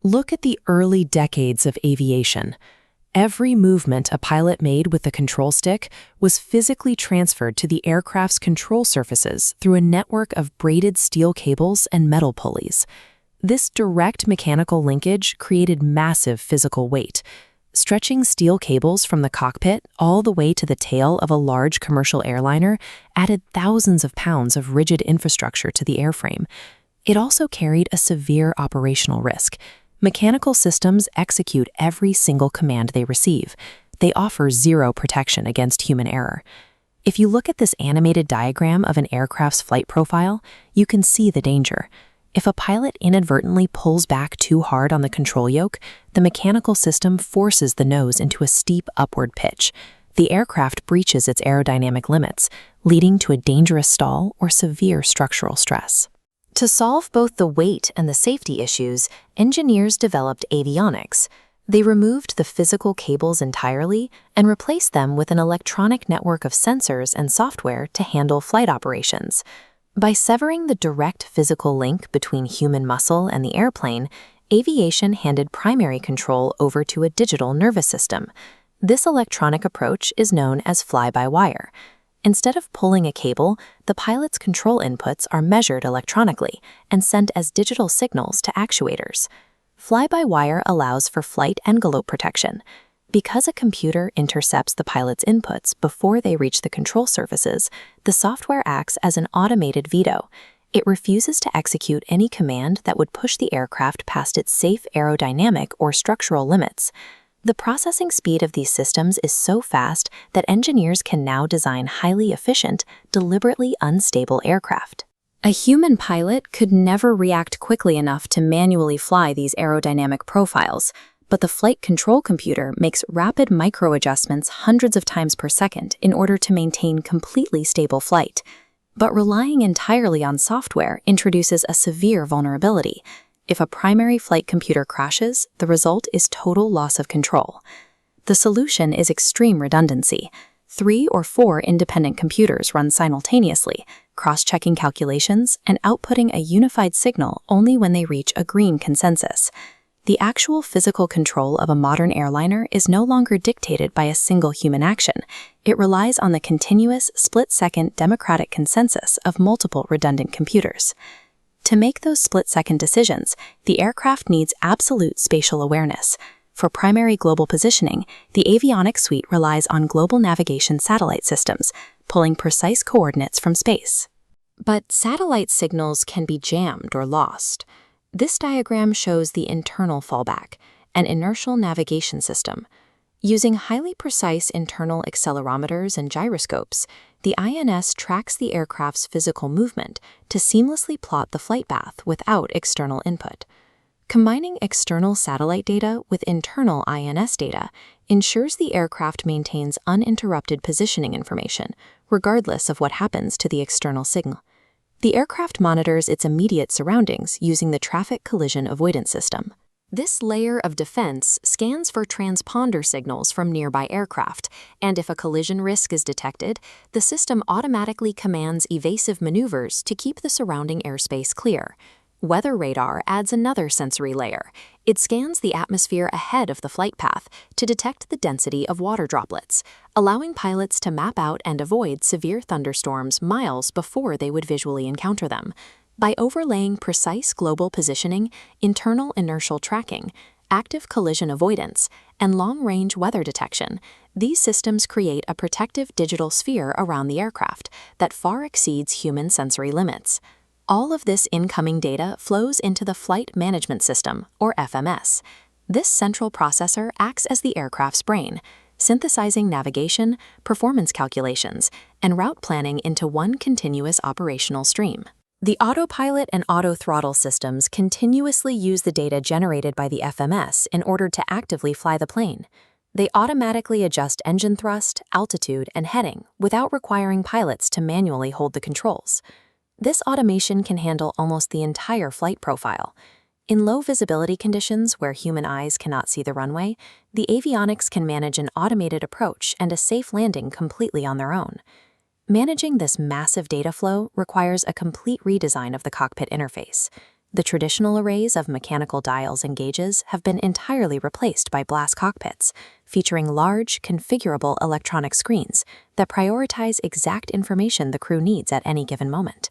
Look at the early decades of aviation. Every movement a pilot made with the control stick was physically transferred to the aircraft's control surfaces through a network of braided steel cables and metal pulleys. This direct mechanical linkage created massive physical weight. Stretching steel cables from the cockpit all the way to the tail of a large commercial airliner added thousands of pounds of rigid infrastructure to the airframe. It also carried a severe operational risk. Mechanical systems execute every single command they receive. They offer zero protection against human error. If you look at this animated diagram of an aircraft's flight profile, you can see the danger. If a pilot inadvertently pulls back too hard on the control yoke, the mechanical system forces the nose into a steep upward pitch. The aircraft breaches its aerodynamic limits, leading to a dangerous stall or severe structural stress. To solve both the weight and the safety issues, engineers developed avionics. They removed the physical cables entirely and replaced them with an electronic network of sensors and software to handle flight operations. By severing the direct physical link between human muscle and the airplane, aviation handed primary control over to a digital nervous system. This electronic approach is known as fly-by-wire. Instead of pulling a cable, the pilot's control inputs are measured electronically and sent as digital signals to actuators. Fly-by-wire allows for flight envelope protection. Because a computer intercepts the pilot's inputs before they reach the control surfaces, the software acts as an automated veto. It refuses to execute any command that would push the aircraft past its safe aerodynamic or structural limits. The processing speed of these systems is so fast that engineers can now design highly efficient, deliberately unstable aircraft. A human pilot could never react quickly enough to manually fly these aerodynamic profiles, but the flight control computer makes rapid micro-adjustments hundreds of times per second in order to maintain completely stable flight. But relying entirely on software introduces a severe vulnerability. If a primary flight computer crashes, the result is total loss of control. The solution is extreme redundancy. 3 or 4 independent computers run simultaneously, cross-checking calculations and outputting a unified signal only when they reach a green consensus. The actual physical control of a modern airliner is no longer dictated by a single human action. It relies on the continuous, split-second democratic consensus of multiple redundant computers. To make those split-second decisions, the aircraft needs absolute spatial awareness. For primary global positioning, the avionics suite relies on global navigation satellite systems, pulling precise coordinates from space. But satellite signals can be jammed or lost. This diagram shows the internal fallback, an inertial navigation system. Using highly precise internal accelerometers and gyroscopes, the INS tracks the aircraft's physical movement to seamlessly plot the flight path without external input. Combining external satellite data with internal INS data ensures the aircraft maintains uninterrupted positioning information, regardless of what happens to the external signal. The aircraft monitors its immediate surroundings using the traffic collision avoidance system. This layer of defense scans for transponder signals from nearby aircraft, and if a collision risk is detected, the system automatically commands evasive maneuvers to keep the surrounding airspace clear. Weather radar adds another sensory layer. It scans the atmosphere ahead of the flight path to detect the density of water droplets, allowing pilots to map out and avoid severe thunderstorms miles before they would visually encounter them. By overlaying precise global positioning, internal inertial tracking, active collision avoidance, and long-range weather detection, these systems create a protective digital sphere around the aircraft that far exceeds human sensory limits. All of this incoming data flows into the Flight Management System, or FMS. This central processor acts as the aircraft's brain, synthesizing navigation, performance calculations, and route planning into one continuous operational stream. The Autopilot and auto-throttle systems continuously use the data generated by the FMS in order to actively fly the plane. They automatically adjust engine thrust, altitude, and heading without requiring pilots to manually hold the controls. This automation can handle almost the entire flight profile. In low visibility conditions where human eyes cannot see the runway, the avionics can manage an automated approach and a safe landing completely on their own. Managing this massive data flow requires a complete redesign of the cockpit interface. The traditional arrays of mechanical dials and gauges have been entirely replaced by glass cockpits, featuring large, configurable electronic screens that prioritize exact information the crew needs at any given moment.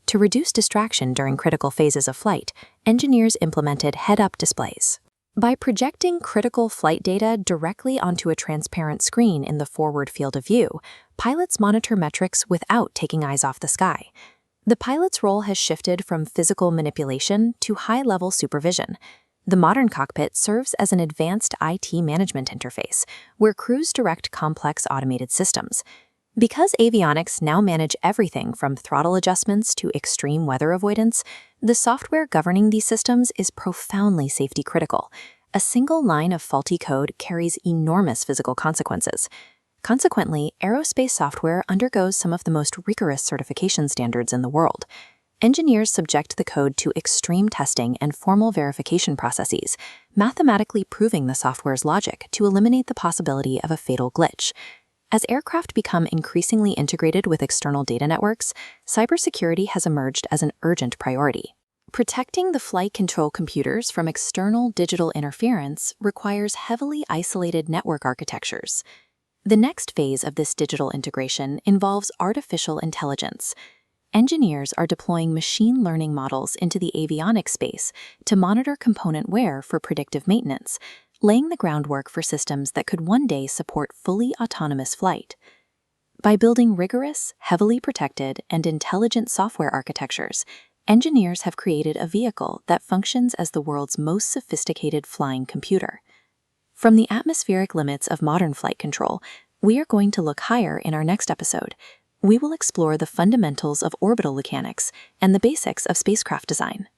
To reduce distraction during critical phases of flight, engineers implemented head-up displays. By projecting critical flight data directly onto a transparent screen in the forward field of view, pilots monitor metrics without taking eyes off the sky. The pilot's role has shifted from physical manipulation to high-level supervision. The modern cockpit serves as an advanced IT management interface, where crews direct complex automated systems. Because avionics now manage everything from throttle adjustments to extreme weather avoidance, the software governing these systems is profoundly safety critical. A single line of faulty code carries enormous physical consequences. Consequently, aerospace software undergoes some of the most rigorous certification standards in the world. Engineers subject the code to extreme testing and formal verification processes, mathematically proving the software's logic to eliminate the possibility of a fatal glitch. As aircraft become increasingly integrated with external data networks, cybersecurity has emerged as an urgent priority. Protecting the flight control computers from external digital interference requires heavily isolated network architectures. The next phase of this digital integration involves artificial intelligence. Engineers are deploying machine learning models into the avionics space to monitor component wear for predictive maintenance, laying the groundwork for systems that could one day support fully autonomous flight. By building rigorous, heavily protected, and intelligent software architectures, engineers have created a vehicle that functions as the world's most sophisticated flying computer. From the atmospheric limits of modern flight control, we are going to look higher in our next episode. We will explore the fundamentals of orbital mechanics and the basics of spacecraft design.